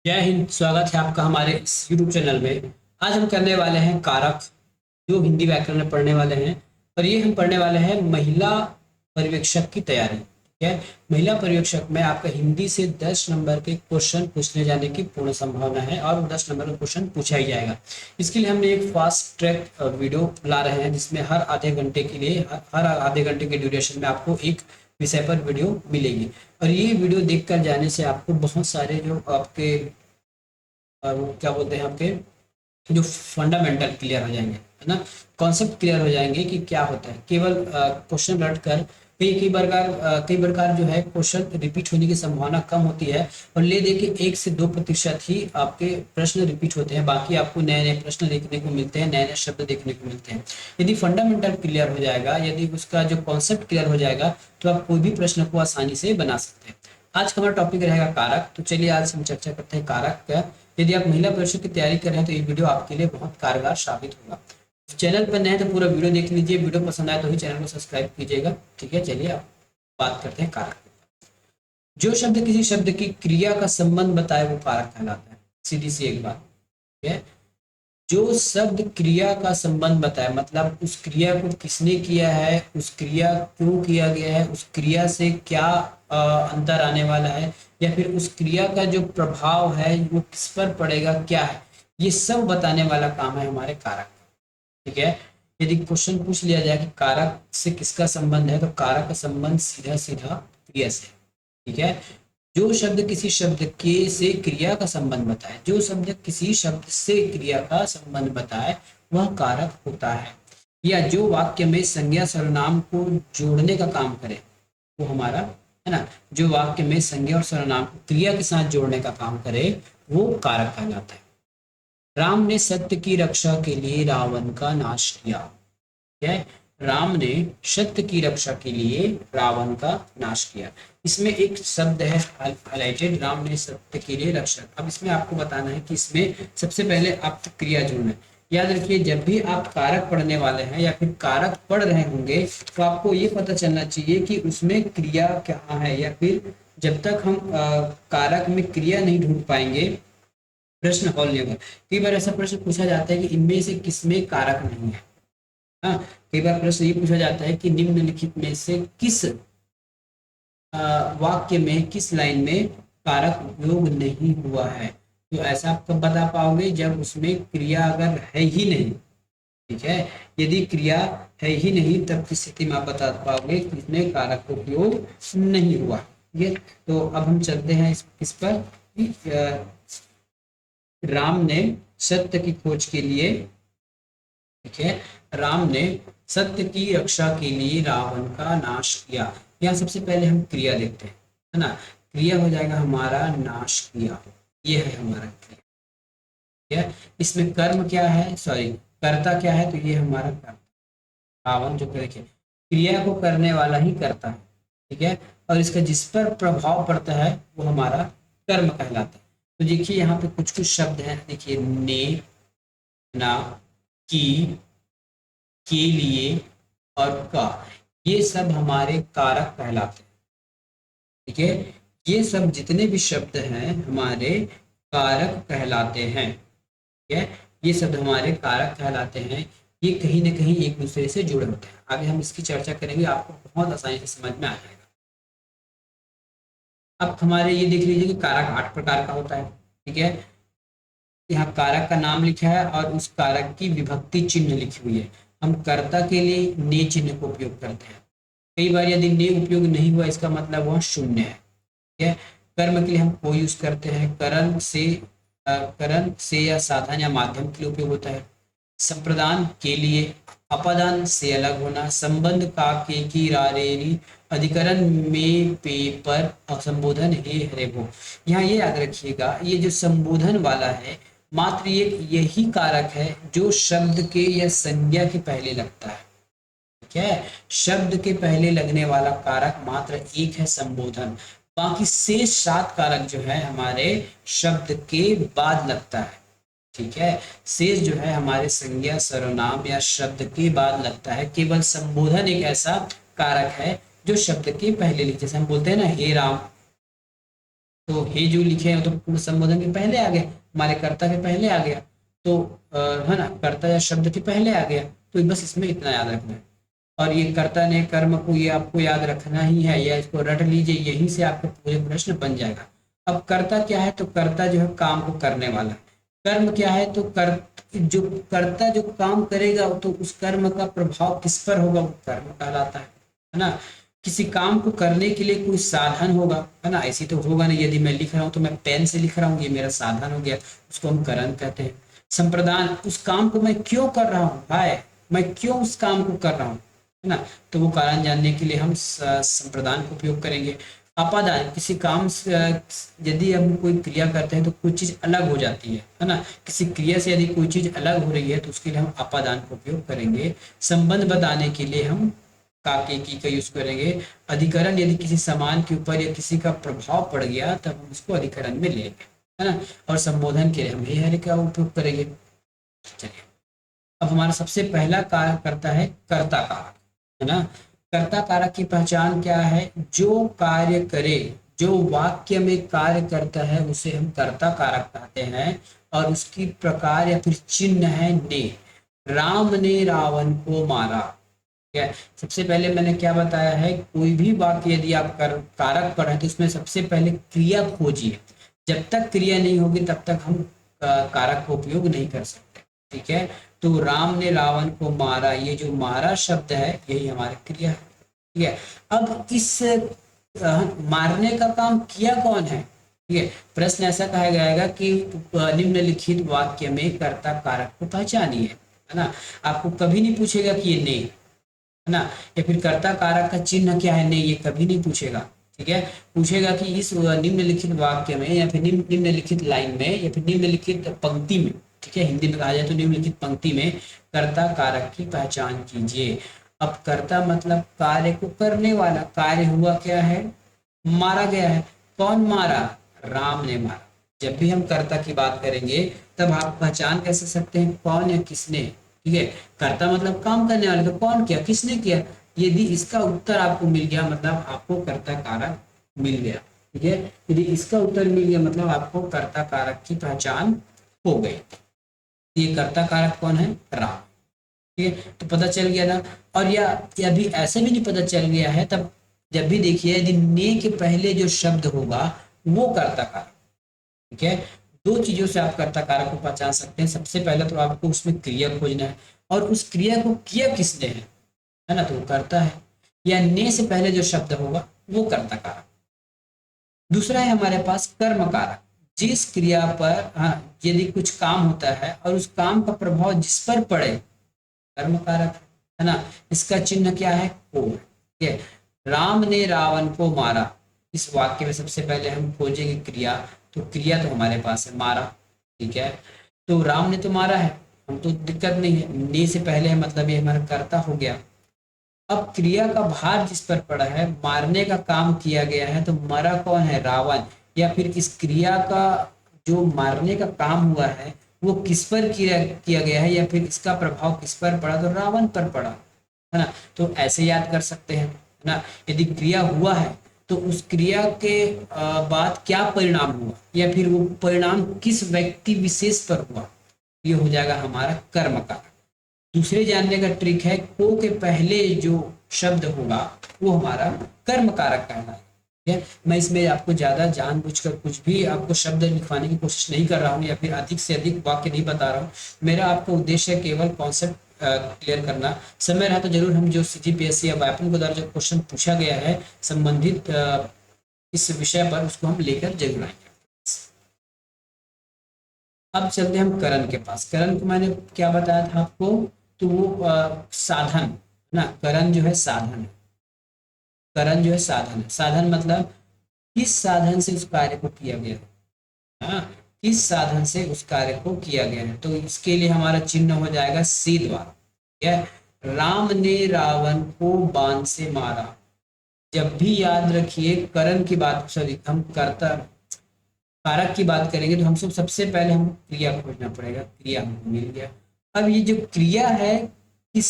जय हिंद। स्वागत है आपका हमारे इस यूट्यूब चैनल में। आज हम करने वाले हैं कारक, जो हिंदी व्याकरण में पढ़ने वाले हैं। और ये हम पढ़ने वाले हैं महिला पर्यवेक्षक की तैयारी। ठीक है। महिला पर्यवेक्षक में आपका हिंदी से 10 नंबर के क्वेश्चन पूछने जाने की पूर्ण संभावना है और 10 नंबर का क्वेश्चन पूछा ही जाएगा। इसके लिए हमने एक फास्ट ट्रैक वीडियो ला रहे हैं, जिसमें हर आधे घंटे के लिए हर आधे घंटे के ड्यूरेशन में आपको एक विषय पर वीडियो मिलेगी। और ये वीडियो देखकर जाने से आपको बहुत सारे जो आपके वो क्या बोलते हैं, आपके जो फंडामेंटल क्लियर हो जाएंगे, है ना। कॉन्सेप्ट क्लियर हो जाएंगे कि क्या होता है। केवल क्वेश्चन रट कर कई प्रकार जो है क्वेश्चन रिपीट होने की संभावना कम होती है। और ले दे के 1 से 2% ही आपके प्रश्न रिपीट होते हैं, बाकी आपको नए नए प्रश्न देखने को मिलते हैं, नए नए शब्द देखने को मिलते हैं। यदि फंडामेंटल क्लियर हो जाएगा, यदि उसका जो कॉन्सेप्ट क्लियर हो जाएगा, तो आप कोई भी प्रश्न को आसानी से बना सकते हैं। आज का हमारा टॉपिक रहेगा कारक। तो चलिए आज हम चर्चा करते हैं कारक का। यदि आप महिला परीक्षा की तैयारी कर रहे हैं तो ये वीडियो आपके लिए बहुत कारगर साबित होगा। चैनल पर नए हैं तो पूरा वीडियो देख लीजिए, वीडियो पसंद आए तो ही चैनल को सब्सक्राइब कीजिएगा। ठीक है, चलिए आप बात करते हैं कारक। जो शब्द किसी शब्द की क्रिया का संबंध बताए वो कारक कहलाता है। सीधी सी एक बात। ठीक है। जो शब्द क्रिया का संबंध बताए, मतलब उस क्रिया को किसने किया है, उस क्रिया क्यों किया गया है, उस क्रिया से क्या अंतर आने वाला है, या फिर उस क्रिया का जो प्रभाव है वो किस पर पड़ेगा, क्या है, ये सब बताने वाला काम है हमारे कारक। ठीक है। यदि क्वेश्चन पूछ लिया जाए कि कारक से किसका संबंध है, तो कारक का संबंध सीधा सीधा क्रिया से। ठीक है। जो शब्द किसी शब्द के से क्रिया का संबंध बताए, जो शब्द किसी शब्द से क्रिया का संबंध बताए वह कारक होता है। या जो वाक्य में संज्ञा सर्वनाम को जोड़ने का काम करे वो हमारा, है ना, जो वाक्य में संज्ञा और सर्वनाम को क्रिया के साथ जोड़ने का काम करे वो कारक कहलाता है। राम ने सत्य की रक्षा के लिए रावण का नाश किया। है। राम ने सत्य की रक्षा के लिए रावण का नाश किया। इसमें एक शब्द है हाईलाइटेड, राम ने सत्य के लिए रक्षा। अब इसमें आपको बताना है कि इसमें सबसे पहले आपको क्रिया जोड़ना है। याद रखिए, जब भी आप कारक पढ़ने वाले हैं या फिर कारक पढ़ रहे होंगे तो आपको ये पता चलना चाहिए कि उसमें क्रिया क्या है, या फिर जब तक हम कारक में क्रिया नहीं ढूंढ पाएंगे प्रश्न हल नहीं होगा। कई बार ऐसा प्रश्न पूछा जाता है कि इनमें से किसमें कारक नहीं है। हाँ। कई बार प्रश्न ये पूछा जाता है कि निम्नलिखित में से किस वाक्य में, किस लाइन में कारक उपयोग नहीं हुआ है। तो ऐसा आप कब बता पाओगे, जब उसमें क्रिया अगर है ही नहीं। ठीक है। यदि क्रिया है ही नहीं तब की स्थिति में आप बता पाओगे कि इसमें कारक उपयोग नहीं हुआ। ठीक है। तो अब हम चलते हैं इस पर कि, राम ने सत्य की खोज के लिए, ठीक है, राम ने सत्य की रक्षा के लिए रावण का नाश किया। यहाँ सबसे पहले हम क्रिया देखते हैं, है ना। क्रिया हो जाएगा हमारा नाश किया, ये है हमारा क्रिया। ठीक है। इसमें कर्म क्या है, सॉरी, कर्ता क्या है, तो ये हमारा कर्ता। रावण जो देखिए क्रिया को करने वाला ही करता है। ठीक है। और इसका जिस पर प्रभाव पड़ता है वो हमारा कर्म कहलाता है। तो देखिए यहाँ पे कुछ कुछ शब्द हैं, देखिए ने, ना, की, के लिए और का, ये सब हमारे कारक कहलाते हैं। ठीक है। ये सब जितने भी शब्द हैं हमारे कारक कहलाते हैं। ठीक है। ये शब्द हमारे कारक कहलाते हैं। ये कहीं ना कहीं एक दूसरे से जुड़े होते हैं। आगे हम इसकी चर्चा करेंगे, आपको बहुत आसानी से समझ में आ जाएगा। अब हमारे ये देख लीजिए कि कारक 8 प्रकार का होता है। ठीक है। यहाँ कारक का नाम लिखा है और उस कारक की विभक्ति चिन्ह लिखी हुई है। हम कर्ता के लिए ने चिन्ह को उपयोग करते हैं। कई बार यदि ने उपयोग नहीं हुआ इसका मतलब वह शून्य है। ठीक है। कर्म के लिए हम को यूज करते हैं। करण से या साधन या माध्यम के लिए उपयोग होता है। संप्रदान के लिए, अपादान से अलग होना, संबंध का, के, की, रा, रे, री, अधिकरण में, पे, पर और संबोधन हे, हरे, वो। यहाँ ये याद रखिएगा, ये जो संबोधन वाला है मात्र यही कारक है जो शब्द के या संज्ञा के पहले लगता है। ठीक है। शब्द के पहले लगने वाला कारक मात्र एक है, संबोधन। बाकी शेष 7 कारक जो है हमारे शब्द के बाद लगता है। ठीक है। शेष जो है हमारे संज्ञा सर्वनाम या शब्द के बाद लगता है। केवल संबोधन एक ऐसा कारक है जो शब्द के पहले लिखे, जैसे हम बोलते हैं ना हे राम, तो हे जो लिखे हैं तो पूर्ण संबोधन के पहले आ गए, हमारे कर्ता के पहले आ गया, तो है ना, कर्ता या शब्द के पहले आ गया, तो बस इसमें इतना याद रखना है। और ये कर्ता ने कर्म को, ये आपको याद रखना ही है, या इसको रट लीजिए, यहीं से आपके पूरे प्रश्न बन जाएगा। अब कर्ता क्या है, तो कर्ता जो है काम को करने वाला है। कर्म क्या है, तो जो कर्ता जो काम करेगा तो उस कर्म का प्रभाव किस पर होगा, वो कर्म कहलाता है ना। किसी काम को करने के लिए कोई साधन होगा, है ना, ऐसी तो होगा नहीं, यदि मैं लिख रहा हूँ तो मैं पेन से लिख रहा हूँ, ये मेरा साधन हो गया, उसको हम करण कहते हैं। संप्रदान, उस काम को मैं क्यों कर रहा हूँ भाई, मैं क्यों उस काम को कर रहा हूँ, है ना, तो वो कारण जानने के लिए हम संप्रदान का उपयोग करेंगे। अपादान, किसी काम से यदि हम कोई क्रिया करते हैं तो कोई चीज अलग हो जाती है ना, किसी क्रिया से यदि कोई चीज अलग हो रही है तो उसके लिए हम अपादान का उपयोग करेंगे। संबंध बताने के लिए हम काके की का यूज करेंगे। अधिकरण, यदि किसी समान के ऊपर या किसी का प्रभाव पड़ गया तब हम उसको अधिकरण में लेंगे, है ना। और संबोधन के लिए हम हे का उपयोग करेंगे। चलिए, अब हमारा सबसे पहला कार्य करता है कर्ता कारक, है ना। कर्ता कारक की पहचान क्या है, जो कार्य करे, जो वाक्य में कार्य करता है उसे हम कर्ता कारक कहते हैं, और उसकी प्रकार या फिर चिन्ह है ने। राम ने रावण को मारा, ठीक है। सबसे पहले मैंने क्या बताया है, कोई भी वाक्य यदि आप कारक पढ़े तो उसमें सबसे पहले क्रिया खोजिए, जब तक क्रिया नहीं होगी तब तक हम कारक का उपयोग नहीं कर सकते, ठीक है। तो राम ने रावण को मारा, ये जो मारा शब्द है यही हमारी क्रिया है, ठीक है। अब इस मारने का काम किया कौन है, ठीक है। प्रश्न ऐसा कहा जाएगा कि निम्नलिखित वाक्य में कर्ता कारक को पहचानिए, है ना। आपको कभी नहीं पूछेगा कि ये ने, है ना, या फिर कर्ता कारक का चिन्ह क्या है, नहीं, ये कभी नहीं पूछेगा, ठीक है। पूछेगा कि इस निम्नलिखित वाक्य में या फिर निम्नलिखित लाइन में या फिर निम्नलिखित पंक्ति में, ठीक है, हिंदी में कहा जाए तो निम्नलिखित पंक्ति में कर्ता कारक की पहचान कीजिए। अब कर्ता मतलब कार्य को करने वाला, कार्य हुआ क्या है, मारा गया है। कौन मारा, राम ने मारा। जब भी हम कर्ता की बात करेंगे तब आप पहचान कैसे सकते हैं, कौन या किसने, ठीक है। कर्ता मतलब काम करने वाले, तो कौन किया, किसने किया। यदि इसका उत्तर आपको मिल गया मतलब आपको कर्ता कारक मिल गया, ठीक है। यदि इसका उत्तर मिल गया मतलब आपको कर्ता कारक की पहचान हो गई। ये कर्ता कारक कौन है, राम, ठीक है, तो पता चल गया ना। और या भी ऐसे भी नहीं पता चल गया है तब, जब भी देखिए यदि ने के पहले जो शब्द होगा वो कर्ता कारक, ठीक है। दो चीजों से आप कर्ता कारक को पहचान सकते हैं। सबसे पहले तो आपको उसमें क्रिया खोजना है, और उस क्रिया को किया किसने है ना, तो वो करता है। या ने से पहले जो शब्द होगा वो कर्ता कारक। दूसरा है हमारे पास कर्म कारक, जिस क्रिया पर, हाँ, यदि कुछ काम होता है और उस काम का प्रभाव जिस पर पड़े, कर्म कारक, है ना। इसका चिन्ह क्या है, को, ठीक है। राम ने रावण को मारा, इस वाक्य में सबसे पहले हम खोजेंगे क्रिया, तो क्रिया तो हमारे पास है मारा, ठीक है। तो राम ने तो मारा है, हम तो दिक्कत नहीं है, ने से पहले है मतलब ये हमारा कर्ता हो गया। अब क्रिया का भार जिस पर पड़ा है, मारने का काम किया गया है, तो मरा कौन है, रावण। या फिर इस क्रिया का जो मारने का काम हुआ है वो किस पर किया गया है, या फिर इसका प्रभाव किस पर पड़ा, तो रावण पर पड़ा, है ना। तो ऐसे याद कर सकते हैं, है ना। यदि क्रिया हुआ है तो उस क्रिया के बाद क्या परिणाम हुआ, या फिर वो परिणाम किस व्यक्ति विशेष पर हुआ, ये हो जाएगा हमारा कर्म का। दूसरे जानने का ट्रिक है, को के पहले जो शब्द होगा वो हमारा कर्म कारक कहलाएगा, ठीक है। मैं इसमें आपको ज्यादा जानबूझकर कुछ भी आपको शब्द लिखवाने की कोशिश नहीं कर रहा हूँ, या फिर अधिक से अधिक वाक्य नहीं बता रहा हूँ। मेरा आपका उद्देश्य है केवल कॉन्सेप्ट क्लियर करना। समय रहा तो जरूर हम जो CGPSC या व्यापन के द्वारा जो क्वेश्चन पूछा गया है संबंधित इस विषय पर, उसको हम लेकर जरूर आएंगे। अब चलते हैं हम करण के पास। करण को मैंने क्या बताया था आपको, तो वो साधन, है ना। करण जो है साधन है, करण जो है साधन है। साधन मतलब किस साधन से उस कार्य को किया गया है, हाँ, किस साधन से उस कार्य को किया गया है। तो इसके लिए हमारा चिन्ह हो जाएगा सी द्वारा, ठीक है। राम ने रावण को बाण से मारा। जब भी याद रखिए करण की बात, सॉरी, हम कर्ता कारक की बात करेंगे तो हम सबसे पहले हम क्रिया खोजना पड़ेगा, क्रिया हमको मिल गया। अब ये जो क्रिया है किस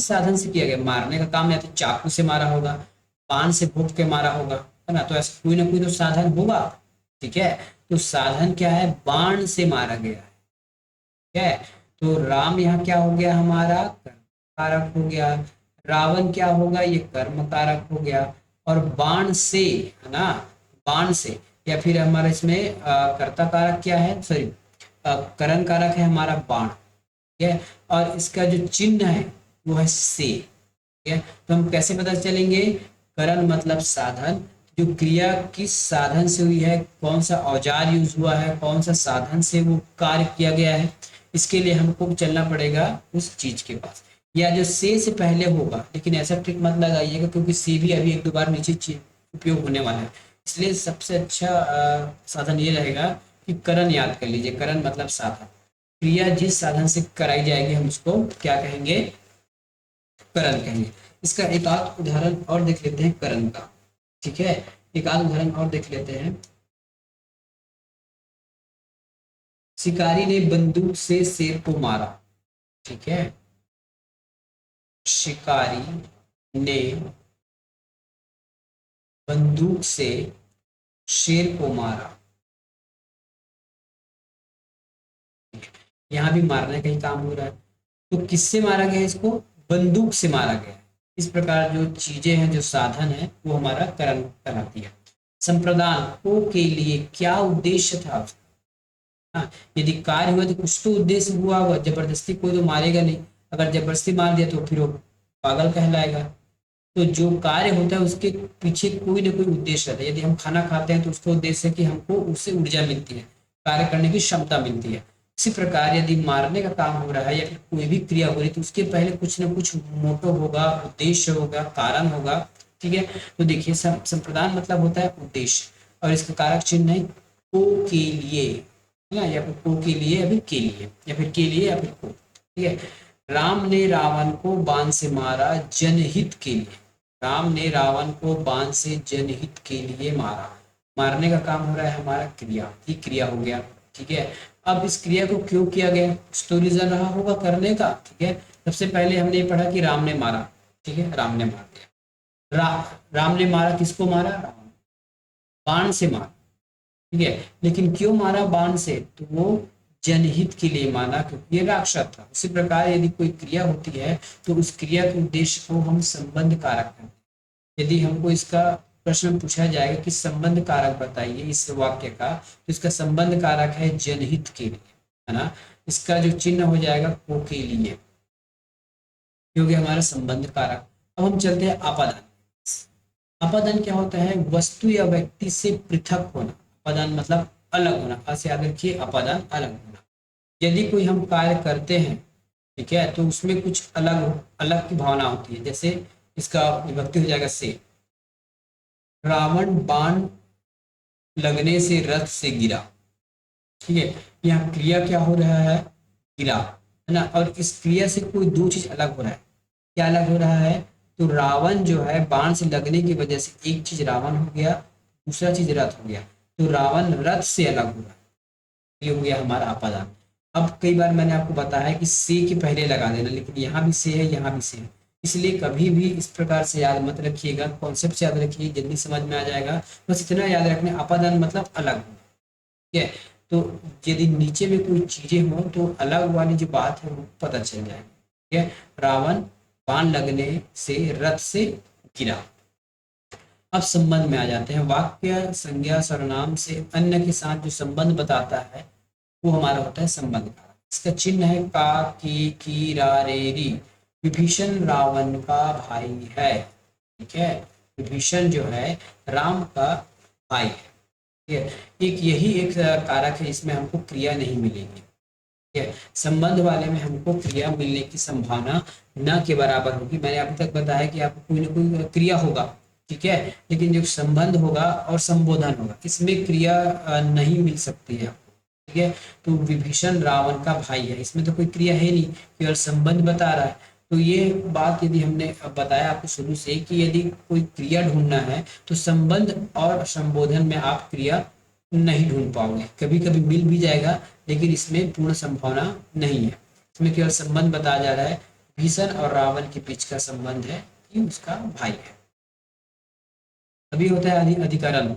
साधन से किया गया, मारने का काम या तो चाकू से मारा होगा, बाण से भोंक के मारा होगा, है ना। तो ऐसा कोई ना कोई तो साधन होगा, ठीक है। तो साधन क्या है, बाण से मारा गया है, ठीक है। तो राम यहाँ क्या हो गया हमारा, कर्म कारक हो गया। रावण क्या होगा, ये कर्म कारक हो गया। और बाण से, है ना, बाण से, या फिर हमारा इसमें कर्ता कारक क्या है, सॉरी, करण कारक है हमारा बाण, ठीक है। और इसका जो चिन्ह है वो है से, ठीक है। तो हम कैसे पता चलेंगे, करण मतलब साधन, जो क्रिया किस साधन से हुई है, कौन सा औजार यूज हुआ है, कौन सा साधन से वो कार्य किया गया है, इसके लिए हमको चलना पड़ेगा उस चीज के पास, या जो से पहले होगा। लेकिन ऐसा ट्रिक मत लगाइएगा क्योंकि से भी अभी एक दो बार नीचे उपयोग होने वाला है, इसलिए सबसे अच्छा साधन ये रहेगा कि करण याद कर लीजिए। करण मतलब साधन, क्रिया जिस साधन से कराई जाएगी हम उसको क्या कहेंगे, करण कहेंगे। इसका एक आध उदाहरण और देख लेते हैं करण का, ठीक है। एक आध उदाहरण और देख लेते हैं। शिकारी ने बंदूक से शेर को मारा, ठीक है। शिकारी ने बंदूक से शेर को मारा, यहाँ भी मारने का ही काम हो रहा है। तो किससे मारा गया है इसको, बंदूक से मारा गया है। इस प्रकार जो चीजें हैं, जो साधन है, वो हमारा करण कहलाती है। संप्रदान को के लिए क्या उद्देश्य था उसका, हाँ, यदि कार्य हुआ तो कुछ तो उद्देश्य हुआ होगा, जबरदस्ती कोई तो मारेगा नहीं। अगर जबरदस्ती मार दिया तो फिर वो पागल कहलाएगा। तो जो कार्य होता है उसके पीछे कोई ना कोई उद्देश्य रहता है। यदि हम खाना खाते हैं तो उसका उद्देश्य है कि हमको उससे ऊर्जा मिलती है, कार्य करने की क्षमता मिलती है। इसी प्रकार यदि मारने का काम हो रहा है या फिर कोई भी क्रिया हो रही है तो उसके पहले कुछ ना कुछ मोटो होगा, उद्देश्य होगा, कारण होगा, ठीक है। तो देखिए संप्रदान मतलब होता है उद्देश्य, और इसका कारक चिन्ह है को के लिए, है ना, या फिर को के लिए या फिर के लिए, या फिर के लिए या फिर को, ठीक है। राम ने रावण को बाण से मारा जनहित के लिए, राम ने रावण को बाण से जनहित के लिए मारा। मारने का काम हो रहा है हमारा क्रिया, ही क्रिया हो गया, ठीक है। अब इस क्रिया को क्यों किया गया, कुछ तो रीजन रहा होगा करने का, ठीक है। सबसे पहले हमने ये पढ़ा कि राम ने मारा, ठीक है, राम ने मार दिया। राम ने मारा, किसको मारा, रावण, बाण से मारा, ठीक है। लेकिन क्यों मारा बाण से, तो वो जनहित के लिए माना क्योंकि ये राक्षस था। उसी प्रकार यदि कोई क्रिया होती है तो उस क्रिया के उद्देश्य को हम संबंध कारक कहते हैं। यदि हमको इसका प्रश्न पूछा जाएगा कि संबंध कारक बताइए इस वाक्य का, तो इसका संबंध कारक है जनहित के लिए, है ना। इसका जो चिन्ह हो जाएगा को के लिए, क्योंकि हमारा संबंध कारक। अब हम चलते हैं आपादान। अपादान क्या होता है, वस्तु या व्यक्ति से पृथक होना। अपादान मतलब अलग होना, ऐसे याद रखिए, अपादान अलग होना। यदि कोई हम कार्य करते हैं, ठीक है, तो उसमें कुछ अलग अलग की भावना होती है। जैसे इसका विभक्ति हो जाएगा से, रावण बाण लगने से रथ से गिरा, ठीक है। यहाँ क्रिया क्या हो रहा है, गिरा, है ना। और इस क्रिया से कोई दो चीज अलग हो रहा है, क्या अलग हो रहा है, तो रावण जो है बाण से लगने की वजह से एक चीज रावण हो गया, दूसरा चीज रथ हो गया। तो रावण रथ से अलग हुआ, ये हो गया हमारा अपादान। अब कई बार मैंने आपको बताया है कि से के पहले लगा देना, लेकिन यहाँ भी से है, यहाँ भी से है, इसलिए कभी भी इस प्रकार से याद मत रखिएगा, कॉन्सेप्ट याद रखिए, जल्दी समझ में आ जाएगा। बस इतना याद रखने, अपादान मतलब अलग होना, ठीक है। तो यदि नीचे में कोई चीजें हो तो अलग वाली जो बात है वो पता चल जाएगी, ठीक है। रावण बाण लगने से रथ से गिरा। अब संबंध में आ जाते हैं। वाक्य संज्ञा सर्वनाम से अन्य के साथ जो संबंध बताता है वो हमारा होता है संबंध कारक। इसका चिन्ह है का, की, रा, रे, री। विभीषण रावण का भाई है, ठीक है। विभीषण जो है राम का भाई है, ठीक है। एक यही एक कारक है, इसमें हमको क्रिया नहीं मिलेगी, ठीक है। संबंध वाले में हमको क्रिया मिलने की संभावना न के बराबर होगी। मैंने अभी तक बताया कि आपको कोई ना कोई क्रिया होगा, ठीक है, लेकिन जो संबंध होगा और संबोधन होगा, इसमें क्रिया नहीं मिल सकती है, ठीक है। तो विभीषण रावण का भाई है, इसमें तो कोई क्रिया है नहीं, केवल संबंध बता रहा है। तो ये बात यदि हमने बताया आपको शुरू से कि यदि कोई क्रिया ढूंढना है तो संबंध और संबोधन में आप क्रिया नहीं ढूंढ पाओगे। कभी कभी मिल भी जाएगा लेकिन इसमें पूर्ण संभावना नहीं है। इसमें केवल संबंध बताया जा रहा है, भीषण और रावण के बीच का संबंध है कि उसका भाई है। अभी होता है अधिकरण।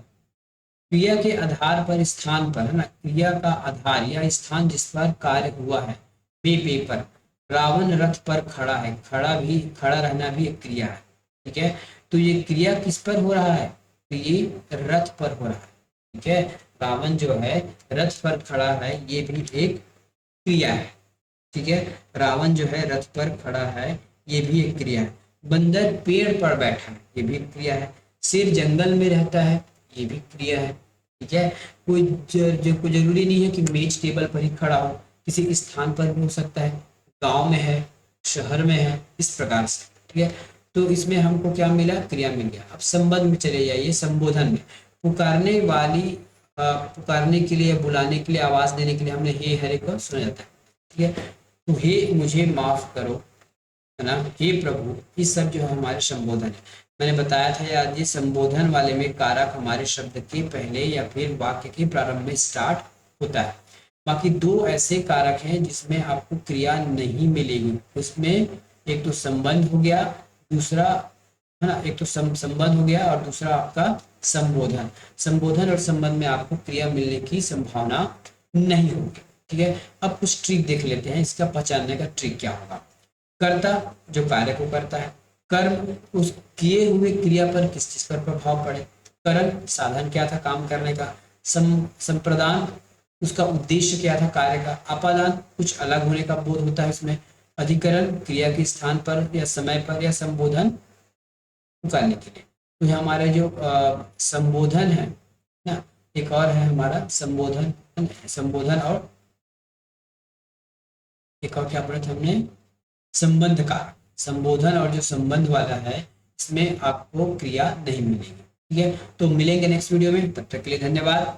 क्रिया के आधार पर, स्थान पर, है ना, क्रिया का आधार या स्थान जिस पर कार्य हुआ है। पेपर, रावण रथ पर खड़ा है, खड़ा रहना भी एक क्रिया है। ठीक है, तो ये क्रिया किस पर हो रहा है, तो ये रथ पर हो रहा है। ठीक है, रावण जो है रथ पर खड़ा है, ये भी एक क्रिया है। ठीक है, रावण जो है रथ पर खड़ा है, ये भी एक क्रिया है। बंदर पेड़ पर बैठा है, ये भी एक क्रिया है। शेर जंगल में रहता है, ये भी क्रिया है। ठीक है, कोई जरूरी नहीं है कि मेज टेबल पर ही खड़ा हो, किसी स्थान पर भी हो सकता है, गांव में है, शहर में है, इस प्रकार से। ठीक है, तो इसमें हमको क्या मिला, क्रिया मिल गया। अब संबंध में चले जाइए, संबोधन में पुकारने वाली, पुकारने के लिए, बुलाने के लिए, आवाज देने के लिए हमने हे हरे को सुना जाता है। ठीक है, तो हे मुझे माफ करो, है ना, हे प्रभु, ये सब जो है हमारे संबोधन है। मैंने बताया था यार, ये संबोधन वाले में कारक हमारे शब्द के पहले या फिर वाक्य के प्रारंभ में स्टार्ट होता है। बाकी दो ऐसे कारक हैं जिसमें आपको क्रिया नहीं मिलेगी, उसमें एक तो संबंध हो गया, दूसरा, है ना, एक तो संबंध हो गया और दूसरा आपका संबोधन। संबोधन और संबंध में आपको क्रिया मिलने की संभावना नहीं होगी। ठीक है, अब कुछ ट्रिक देख लेते हैं, इसका पहचानने का ट्रिक क्या होगा। कर्ता जो कार्य को करता है, कर्म उस किए हुए क्रिया पर किस चीज पर प्रभाव पड़े, करण साधन क्या था काम करने का, संप्रदान उसका उद्देश्य क्या था कार्य का, अपादान कुछ अलग होने का बोध होता है इसमें, अधिकरण क्रिया के स्थान पर या समय पर, या संबोधन पुकारने के लिए। तो ये हमारे जो संबोधन है ना, एक और है हमारा संबोधन, संबोधन और एक और क्या पढ़ा था हमने, संबंध का। संबोधन और जो संबंध वाला है इसमें आपको क्रिया नहीं मिलेगी। ठीक है, तो मिलेंगे नेक्स्ट वीडियो में, तब तक के लिए धन्यवाद।